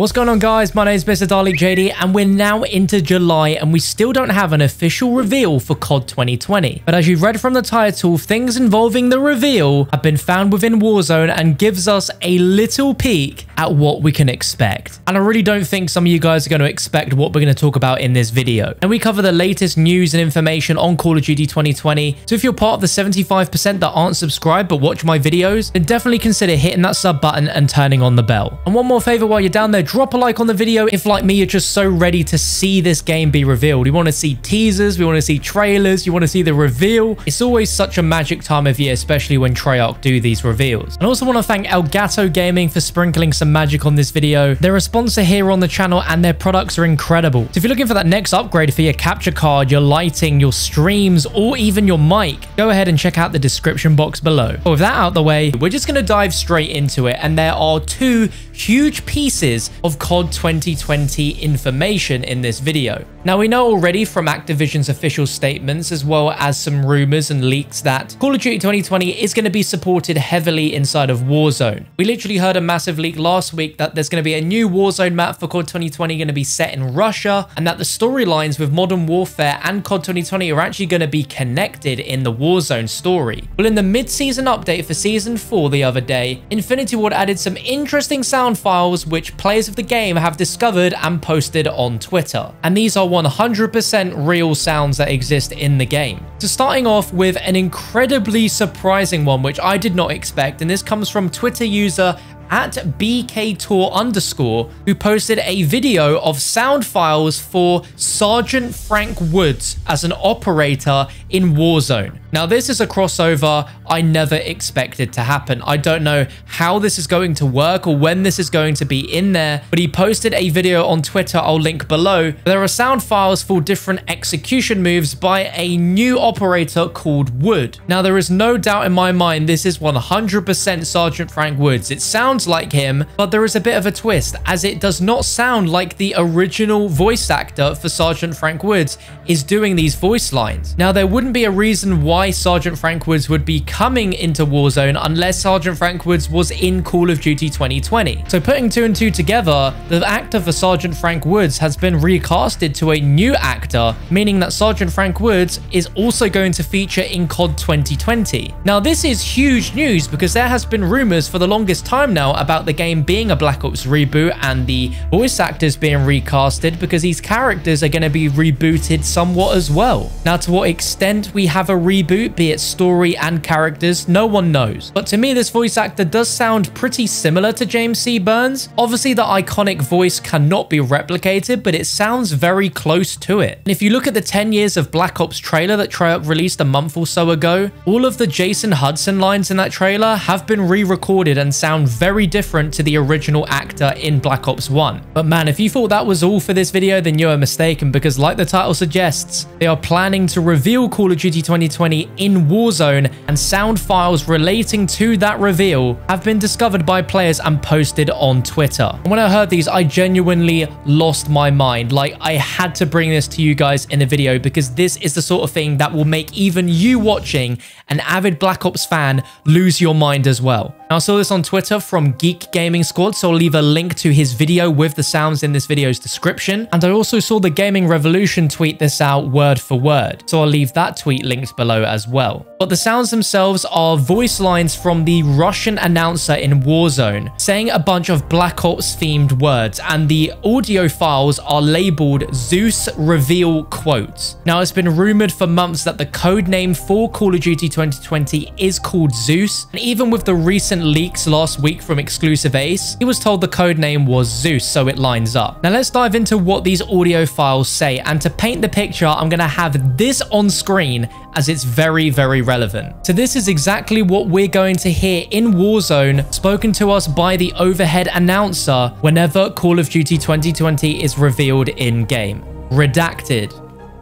What's going on, guys? My name is Mr. Darlik JD, and we're now into July, and we still don't have an official reveal for COD 2020. But as you've read from the title, things involving the reveal have been found within Warzone and gives us a little peek at what we can expect. And I really don't think some of you guys are going to expect what we're going to talk about in this video. And we cover the latest news and information on Call of Duty 2020. So if you're part of the 75% that aren't subscribed but watch my videos, then definitely consider hitting that sub button and turning on the bell. And one more favor while you're down there, drop a like on the video if, like me, you're just so ready to see this game be revealed. We want to see teasers, we want to see trailers, you want to see the reveal. It's always such a magic time of year, especially when Treyarch do these reveals. And I also want to thank Elgato Gaming for sprinkling some magic on this video. They're a sponsor here on the channel and their products are incredible. So if you're looking for that next upgrade for your capture card, your lighting, your streams, or even your mic, go ahead and check out the description box below. But with that out the way, we're just going to dive straight into it, and there are two huge pieces of COD 2020 information in this video. Now, we know already from Activision's official statements, as well as some rumors and leaks, that Call of Duty 2020 is going to be supported heavily inside of Warzone. We literally heard a massive leak last week that there's going to be a new Warzone map for COD 2020 going to be set in Russia, and that the storylines with Modern Warfare and COD 2020 are actually going to be connected in the Warzone story. Well, in the mid-season update for Season 4 the other day, Infinity Ward added some interesting sound files which players of the game have discovered and posted on Twitter. And these are 100% real sounds that exist in the game. So starting off with an incredibly surprising one, which I did not expect, and this comes from Twitter user @BKTour_, who posted a video of sound files for Sergeant Frank Woods as an operator in Warzone. Now, this is a crossover I never expected to happen. I don't know how this is going to work or when this is going to be in there, but he posted a video on Twitter I'll link below. There are sound files for different execution moves by a new operator called Wood. Now, there is no doubt in my mind this is 100% Sergeant Frank Woods. It sounds like him, but there is a bit of a twist, as it does not sound like the original voice actor for Sergeant Frank Woods is doing these voice lines. Now, there wouldn't be a reason why Sergeant Frank Woods would be coming into Warzone unless Sergeant Frank Woods was in Call of Duty 2020. So putting two and two together, the actor for Sergeant Frank Woods has been recasted to a new actor, meaning that Sergeant Frank Woods is also going to feature in COD 2020. Now, this is huge news because there has been rumors for the longest time now about the game being a Black Ops reboot and the voice actors being recasted because these characters are going to be rebooted somewhat as well. Now, to what extent we have a reboot, be it story and characters, no one knows. But to me, this voice actor does sound pretty similar to James C. Burns. Obviously, the iconic voice cannot be replicated, but it sounds very close to it. And if you look at the 10 years of Black Ops trailer that Treyarch released a month or so ago, all of the Jason Hudson lines in that trailer have been re-recorded and sound very different to the original actor in Black Ops 1. But man, if you thought that was all for this video, then you are mistaken, because like the title suggests, they are planning to reveal Call of Duty 2020 in Warzone, and sound files relating to that reveal have been discovered by players and posted on Twitter. And when I heard these, I genuinely lost my mind. Like, I had to bring this to you guys in a video because this is the sort of thing that will make even you watching, an avid Black Ops fan, lose your mind as well. Now, I saw this on Twitter from Geek Gaming Squad, so I'll leave a link to his video with the sounds in this video's description. And I also saw the Gaming Revolution tweet this out word for word, so I'll leave that tweet linked below as well. But the sounds themselves are voice lines from the Russian announcer in Warzone saying a bunch of Black Ops themed words, and the audio files are labeled Zeus Reveal Quotes. Now, it's been rumored for months that the code name for Call of Duty 2020 is called Zeus, and even with the recent leaks last week from Exclusive Ace, he was told the code name was Zeus, so it lines up. Now, let's dive into what these audio files say, and to paint the picture, I'm going to have this on screen as it's very, very relevant. So this is exactly what we're going to hear in Warzone, spoken to us by the overhead announcer whenever Call of Duty 2020 is revealed in-game. Redacted.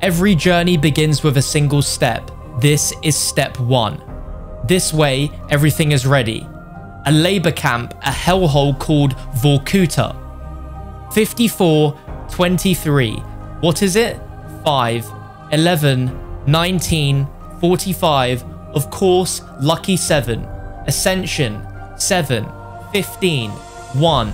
Every journey begins with a single step. This is step 1. This way, everything is ready. A labor camp, a hellhole called Vorkuta. 54:23. What is it? 5, 11, 19, 45, of course, lucky 7, Ascension, 7, 15, 1,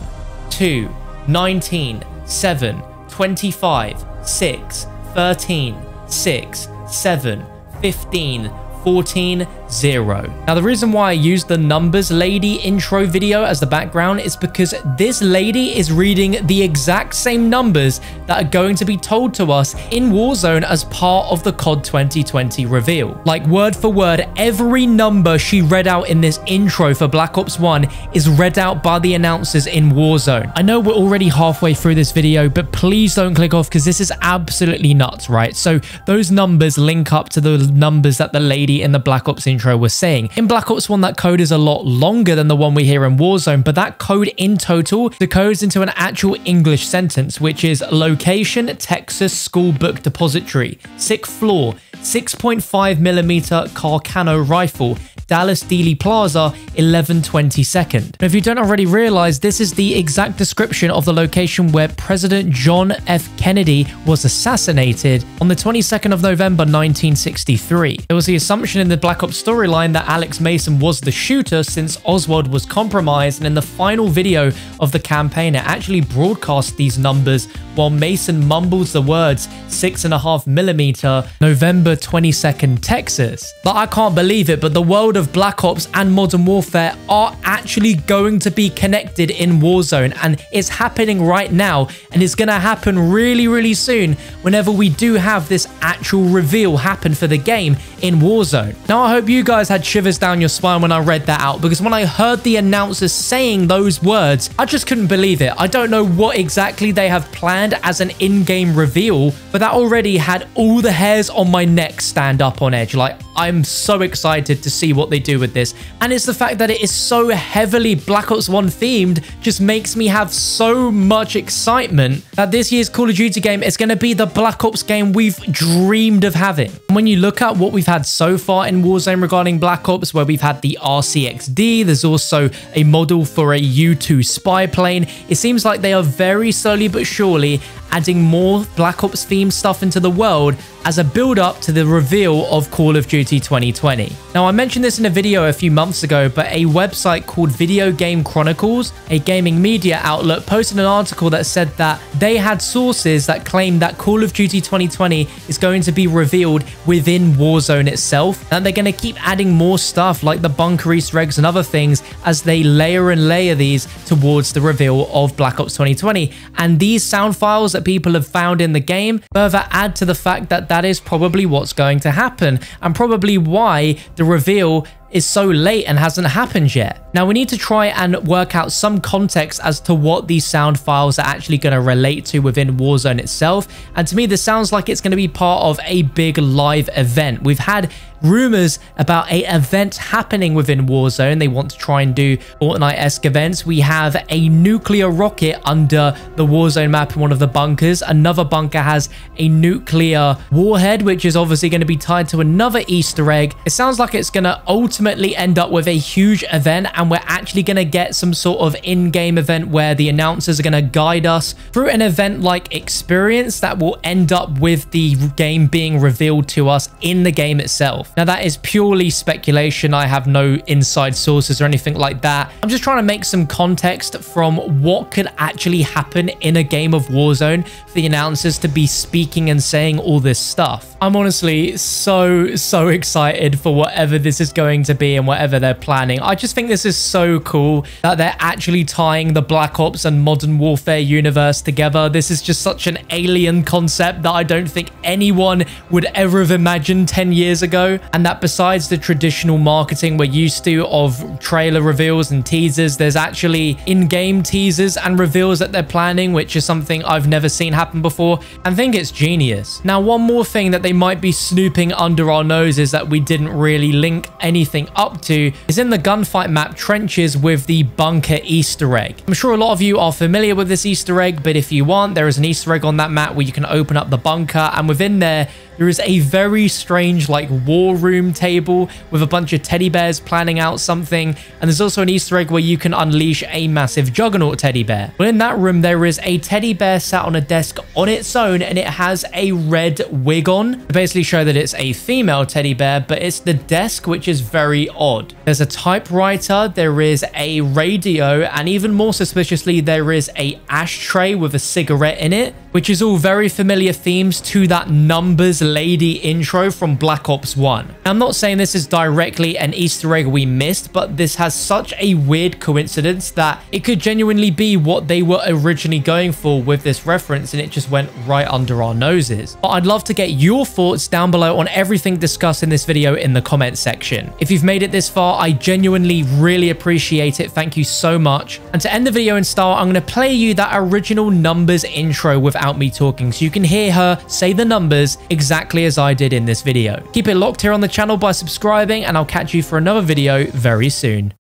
2, 19, 7, 25, 6, 13, 6, 7, 15, 14, 0. Now, the reason why I used the numbers lady intro video as the background is because this lady is reading the exact same numbers that are going to be told to us in Warzone as part of the COD 2020 reveal. Like, word for word, every number she read out in this intro for Black Ops 1 is read out by the announcers in Warzone. I know we're already halfway through this video, but please don't click off because this is absolutely nuts, right? So those numbers link up to the numbers that the lady in the Black Ops intro was saying. In Black Ops 1, that code is a lot longer than the one we hear in Warzone, but that code in total decodes into an actual English sentence, which is location, Texas school book depository, 6th floor, 6.5mm Carcano rifle, Dallas Dealey Plaza, 11/22. Now, if you don't already realize, this is the exact description of the location where President John F. Kennedy was assassinated on the 22nd of November, 1963. There was the assumption in the Black Ops storyline that Alex Mason was the shooter since Oswald was compromised, and in the final video of the campaign, it actually broadcast these numbers while Mason mumbles the words 6.5mm, November 22nd, Texas. But I can't believe it, but the world of Black Ops and Modern Warfare are actually going to be connected in Warzone, and it's happening right now, and it's going to happen really, really soon whenever we do have this actual reveal happen for the game in Warzone. Now, I hope you guys had shivers down your spine when I read that out, because when I heard the announcers saying those words, I just couldn't believe it. I don't know what exactly they have planned as an in-game reveal, but that already had all the hairs on my neck stand up on edge. Like, I'm so excited to see what they do with this, and it's the fact that it is so heavily Black Ops 1 themed just makes me have so much excitement that this year's Call of Duty game is going to be the Black Ops game we've dreamed of having. And when you look at what we've had so far in Warzone regarding Black Ops, where we've had the RCXD, there's also a model for a U2 spy plane, it seems like they are very slowly but surely adding more Black Ops themed stuff into the world as a build-up to the reveal of Call of Duty 2020. Now, I mentioned this in a video a few months ago, but a website called Video Game Chronicles, a gaming media outlet, posted an article that said that they had sources that claimed that Call of Duty 2020 is going to be revealed within Warzone itself, and they're going to keep adding more stuff like the bunker Easter eggs and other things as they layer and layer these towards the reveal of Black Ops 2020. And these sound files that people have found in the game further add to the fact that that is probably what's going to happen, and probably why the reveal is so late and hasn't happened yet. Now, we need to try and work out some context as to what these sound files are actually going to relate to within Warzone itself, and to me this sounds like it's going to be part of a big live event. We've had rumors about an event happening within Warzone. They want to try and do Fortnite-esque events. We have a nuclear rocket under the Warzone map in one of the bunkers. Another bunker has a nuclear warhead, which is obviously going to be tied to another Easter egg. It sounds like it's going to ultimately end up with a huge event, and we're actually going to get some sort of in-game event where the announcers are going to guide us through an event-like experience that will end up with the game being revealed to us in the game itself. Now, that is purely speculation. I have no inside sources or anything like that. I'm just trying to make some context from what could actually happen in a game of Warzone for the announcers to be speaking and saying all this stuff. I'm honestly so excited for whatever this is going to be and whatever they're planning. I just think this is so cool that they're actually tying the Black Ops and Modern Warfare universe together. This is just such an alien concept that I don't think anyone would ever have imagined 10 years ago. And that besides the traditional marketing we're used to of trailer reveals and teasers, there's actually in-game teasers and reveals that they're planning, which is something I've never seen happen before. I think it's genius. Now, one more thing that they might be snooping under our noses that we didn't really link anything up to is in the gunfight map Trenches with the bunker Easter egg. I'm sure a lot of you are familiar with this Easter egg, but if you aren't, there is an Easter egg on that map where you can open up the bunker, and within there is a very strange like war room table with a bunch of teddy bears planning out something, and there's also an Easter egg where you can unleash a massive Juggernaut teddy bear. Well, in that room there is a teddy bear sat on a desk on its own, and it has a red wig on to basically show that it's a female teddy bear, but it's the desk which is very very odd. There's a typewriter, there is a radio, and even more suspiciously, there is a ashtray with a cigarette in it, which is all very familiar themes to that Numbers Lady intro from Black Ops 1. I'm not saying this is directly an Easter egg we missed, but this has such a weird coincidence that it could genuinely be what they were originally going for with this reference, and it just went right under our noses. But I'd love to get your thoughts down below on everything discussed in this video in the comment section. If you've made it this far, I genuinely really appreciate it. Thank you so much. And to end the video in style, I'm going to play you that original Numbers intro without me talking, so you can hear her say the numbers exactly as I did in this video. Keep it locked here on the channel by subscribing, and I'll catch you for another video very soon.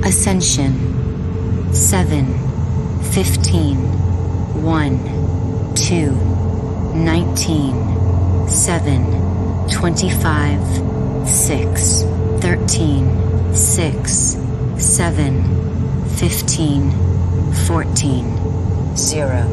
Ascension 7/15 1 2 19 7/25 6 13 6 7 15 14 0